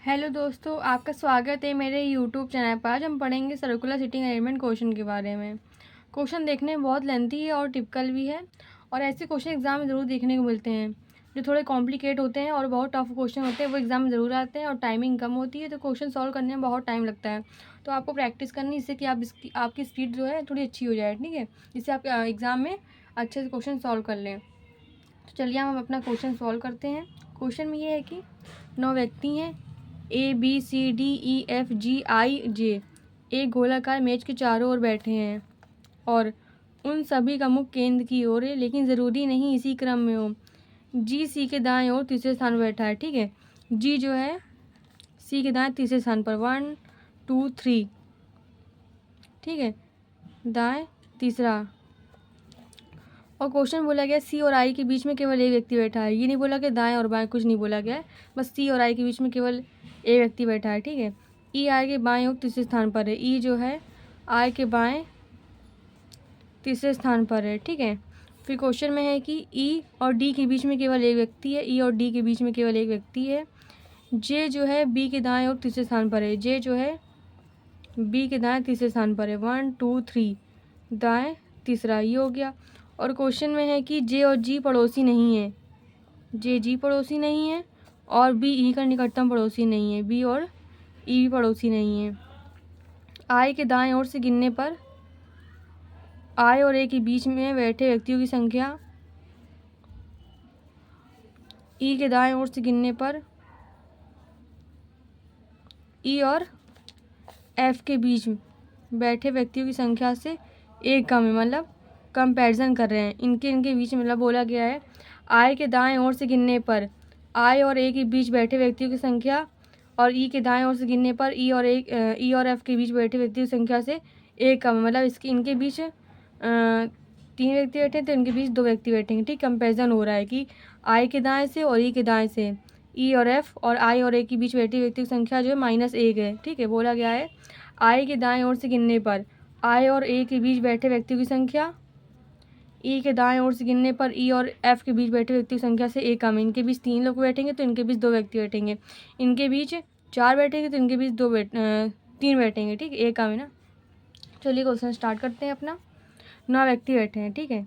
Hello दोस्तों, आपका स्वागत है मेरे यूट्यूब चैनल पर। आज हम पढ़ेंगे सर्कुलर सीटिंग अरेंजमेंट क्वेश्चन के बारे में। क्वेश्चन देखने में बहुत लेंथी है और टिपिकल भी है, और ऐसे क्वेश्चन एग्जाम में ज़रूर देखने को मिलते हैं जो थोड़े कॉम्प्लिकेट होते हैं और बहुत टफ क्वेश्चन होते हैं। वो एग्जाम में ज़रूर आते हैं और टाइमिंग कम होती है, तो क्वेश्चन सॉल्व करने में बहुत टाइम लगता है। तो आपको प्रैक्टिस करनी, इससे कि आपकी स्पीड जो है थोड़ी अच्छी हो जाए, ठीक है, जिससे आप एग्ज़ाम में अच्छे से क्वेश्चन सॉल्व कर लें। तो चलिए हम अपना क्वेश्चन सॉल्व करते हैं। क्वेश्चन में ये है कि 9 व्यक्ति हैं, ABCDEFGIJ एक गोलाकार मेज के चारों ओर बैठे हैं और उन सभी का मुख केंद्र की ओर है, लेकिन ज़रूरी नहीं इसी क्रम में हो। जी सी के दाएं ओर तीसरे स्थान पर बैठा है, ठीक है। जी जो है सी के दाएं तीसरे स्थान पर, 1 2 3, ठीक है, दाएं तीसरा। और क्वेश्चन बोला गया सी और आई के बीच में केवल एक व्यक्ति बैठा है। ये नहीं बोला कि दाएं और बाएं, कुछ नहीं बोला गया है, बस सी और आई के बीच में केवल एक व्यक्ति बैठा है, ठीक है। ई आई के बाएं और तीसरे स्थान पर है। ई जो है आई के बाएं तीसरे स्थान पर है, ठीक है। फिर क्वेश्चन में है कि ई और डी के बीच में केवल एक व्यक्ति है। ई और डी के बीच में केवल एक व्यक्ति है। जे जो है बी के दाएं और तीसरे स्थान पर है। जे जो है बी के दाएं तीसरे स्थान पर है, 1 2 3, दाएं तीसरा, ये हो गया। और क्वेश्चन में है कि जे और जी पड़ोसी नहीं है। जे जी पड़ोसी नहीं है और बी ई का निकटतम पड़ोसी नहीं है। बी और ई भी पड़ोसी नहीं है। आई के दाएं ओर से गिनने पर आई और ए के बीच में बैठे व्यक्तियों की संख्या, ई के दाएं ओर से गिनने पर ई और एफ के बीच बैठे व्यक्तियों की संख्या से एक कम है, मतलब कंपैरिजन कर रहे हैं इनके बीच में। मतलब बोला गया है आई के दाएं ओर से गिनने पर आई और ए के बीच बैठे व्यक्तियों की संख्या, और ई के दाएं ओर से गिनने पर ई और एफ के बीच बैठे व्यक्तियों की संख्या से एक कम है। मतलब इनके बीच 3 व्यक्ति बैठे हैं तो इनके बीच 2 व्यक्ति बैठेंगे, ठीक। कंपैरिजन हो रहा है कि आई के दाएं से और ई के दाएं से, ई और एफ और आई और ए के बीच बैठे व्यक्ति की संख्या जो है -1 है, ठीक है। बोला गया है आई के दाएं ओर से गिनने पर आई और ए के बीच बैठे व्यक्तियों की संख्या, ई के दाएं ओर से गिनने पर ई और एफ के बीच बैठे व्यक्ति की संख्या से एक कम है। इनके बीच 3 लोग बैठेंगे तो इनके बीच 2 व्यक्ति बैठेंगे। इनके बीच 4 बैठेंगे तो इनके बीच 3 बैठेंगे, ठीक है, एक कम है ना। चलिए क्वेश्चन स्टार्ट करते हैं अपना। 9 व्यक्ति बैठे हैं, ठीक है।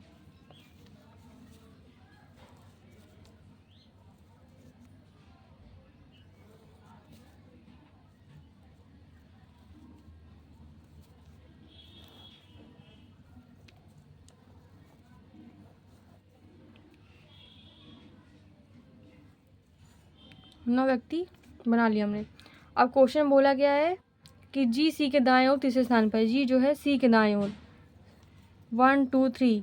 नौ व्यक्ति बना लिया हमने। अब क्वेश्चन बोला गया है कि जी सी के दाएं ओर तीसरे स्थान पर। जी जो है सी के दाएं ओर, 1 2 3,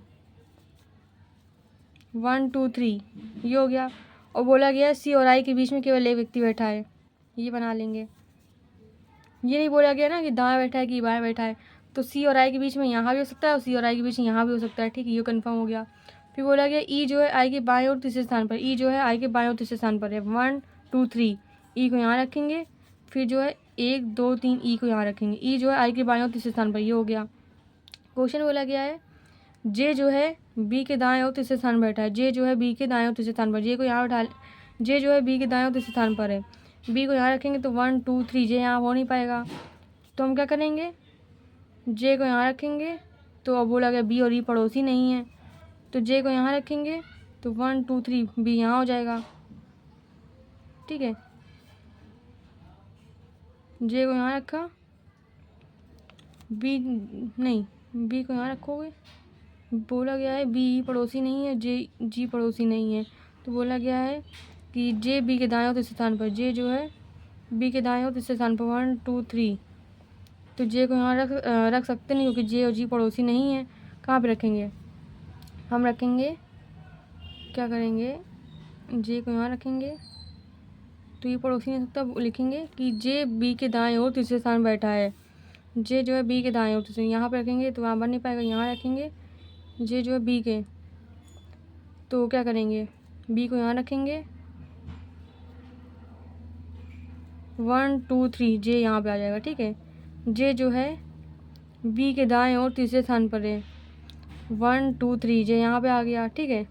1 2 3, ये हो गया। और बोला गया है सी और आई के बीच में केवल एक व्यक्ति बैठा है, ये बना लेंगे। ये नहीं बोला गया ना कि दाएं बैठा है कि बाएं बैठा है, तो सी और आई के बीच में यहाँ भी हो सकता है और सी और आई के बीच में यहाँ भी हो सकता है, ठीक है, ये कंफर्म हो गया। फिर बोला गया ई जो है आई के बाएं और तीसरे स्थान पर। ई जो है आई के बाएं और तीसरे स्थान पर है, 1 2 3, ई को यहाँ रखेंगे। फिर जो है 1 2 3, ई को यहाँ रखेंगे। ई जो है आई के बाएं और तीसरे स्थान पर, ये हो गया। क्वेश्चन बोला गया है जे जो है बी के दाएं और तीसरे स्थान पर बैठा है। जे जो है बी के दाएं और तीसरे स्थान पर, जे को यहाँ उठा, जे जो है बी के दाएं और तीसरे स्थान पर है, बी को यहाँ रखेंगे तो 1 2 3, जे यहाँ हो नहीं पाएगा, तो हम क्या करेंगे, जे को यहाँ रखेंगे। तो अब बोला गया बी और ई पड़ोसी नहीं है, तो जे को यहाँ रखेंगे तो 1 2 3, बी यहाँ हो जाएगा, ठीक है। जे को यहाँ रखा, बी नहीं, बी को यहाँ रखोगे। बोला गया है बी ई पड़ोसी नहीं है, जे जी पड़ोसी नहीं है, तो बोला गया है कि जे बी के दाएं और तीसरे स्थान पर। जे जो है बी के दाएं और तीसरे स्थान पर, 1 2 3, तो जे को यहाँ रख सकते नहीं क्योंकि जे और जी पड़ोसी नहीं है। कहाँ पे रखेंगे, हम रखेंगे, क्या करेंगे, जे को यहाँ रखेंगे तो ये पड़ोसी नहीं सकता, लिखेंगे कि जे बी के दाएं ओर तीसरे स्थान बैठा है। जे जो है बी के दाएं ओर तीसरे, यहाँ पे रखेंगे तो वहाँ बन नहीं पाएगा, यहाँ रखेंगे। जे जो है बी के, तो क्या करेंगे, बी को यहाँ रखेंगे, 1 2 3, जे यहाँ पे आ जाएगा, ठीक है। जे जो है बी के दाएं ओर तीसरे स्थान पर है, 1 2 3, जे यहाँ पे आ गया, ठीक है।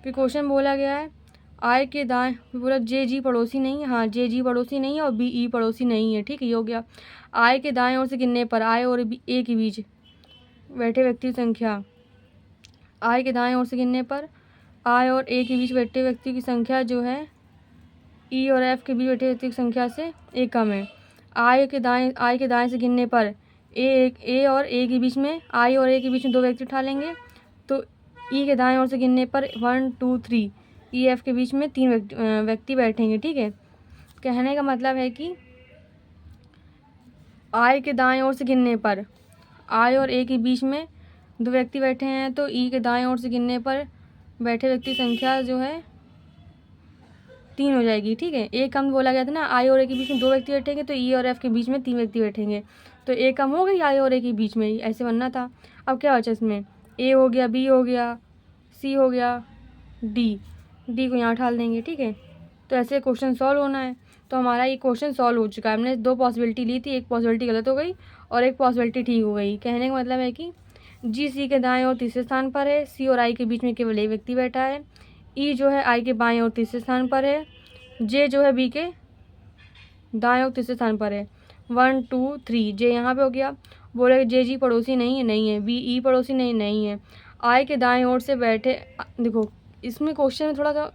फिर क्वेश्चन बोला गया है आई के दाएं बोला जे जी पड़ोसी नहीं है, हाँ जे जी पड़ोसी नहीं है और बी ई पड़ोसी नहीं है, ठीक है ये हो गया। आई के दाएं ओर से गिनने पर आई और ए के बीच बैठे व्यक्ति की संख्या, आई के दाएं ओर से गिनने पर आई और ए के बीच बैठे व्यक्ति की संख्या जो है ई और एफ के बीच बैठे व्यक्ति की संख्या से एक कम है। आई के दाएं से गिनने पर ए और ए के बीच में, आई और ए के बीच में दो व्यक्ति उठा लेंगे, तो ई के दाएं ओर से गिनने पर 1 2 3 ई एफ के बीच में तीन व्यक्ति बैठेंगे, ठीक है। कहने का मतलब है कि आई के दाएं ओर से गिनने पर आई और ए के बीच में दो व्यक्ति बैठे हैं, तो ई के दाएं ओर से गिनने पर बैठे व्यक्ति संख्या जो है 3 हो जाएगी, ठीक है। ए कम बोला गया था ना, आई और ए के बीच में दो व्यक्ति बैठेंगे तो ई और एफ के बीच में 3 व्यक्ति बैठेंगे, तो ए कम हो गई आई और ए के बीच में, ऐसे बनना था। अब क्या बचा इसमें, ए हो गया, बी हो गया, सी हो गया, डी को यहाँ ढाल देंगे, ठीक है। तो ऐसे क्वेश्चन सॉल्व होना है। तो हमारा ये क्वेश्चन सॉल्व हो चुका है। हमने 2 पॉसिबिलिटी ली थी, एक पॉसिबिलिटी गलत हो गई और एक पॉसिबिलिटी ठीक हो गई। कहने का मतलब है कि जी सी के दाएं और तीसरे स्थान पर है, सी और आई के बीच में केवल एक व्यक्ति बैठा है, ई जो है आई के बाएं और तीसरे स्थान पर है, जे जो है बी के दाएं और तीसरे स्थान पर है। 1 2 3 जे यहाँ पे हो गया। बोले जे जी पड़ोसी नहीं है, बी ई पड़ोसी नहीं है। आई के दाएं ओर से बैठे, देखो इसमें क्वेश्चन में थोड़ा सा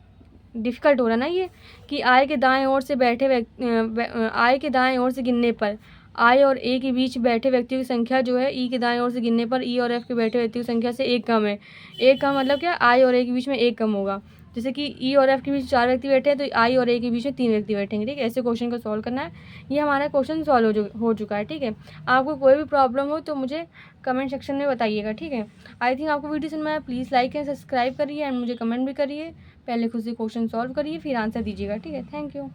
डिफ़िकल्ट हो रहा है ना ये, कि आई के दाएं ओर से बैठे आई के दाएं ओर से गिनने पर आई और ए के बीच बैठे व्यक्तियों की संख्या जो है ई के दाएं ओर से गिनने पर ई और एफ के बैठे व्यक्तियों की संख्या से एक कम है। एक कम मतलब क्या, आई और ए के बीच में एक कम होगा। जैसे कि ई और एफ के बीच 4 व्यक्ति बैठे हैं तो आई और ए के बीच में 3 व्यक्ति बैठेंगे, ठीक है। ऐसे क्वेश्चन को सॉल्व करना है। ये हमारा क्वेश्चन सॉल्व हो चुका है, ठीक है। आपको कोई भी प्रॉब्लम हो तो मुझे कमेंट सेक्शन में बताइएगा, ठीक है। आई थिंक आपको वीडियो समझ में आया। प्लीज़ लाइक एंड सब्सक्राइब करिए एंड मुझे कमेंट भी करिए। पहले खुद से क्वेश्चन सॉल्व करिए फिर आंसर दीजिएगा, ठीक है। Thank you.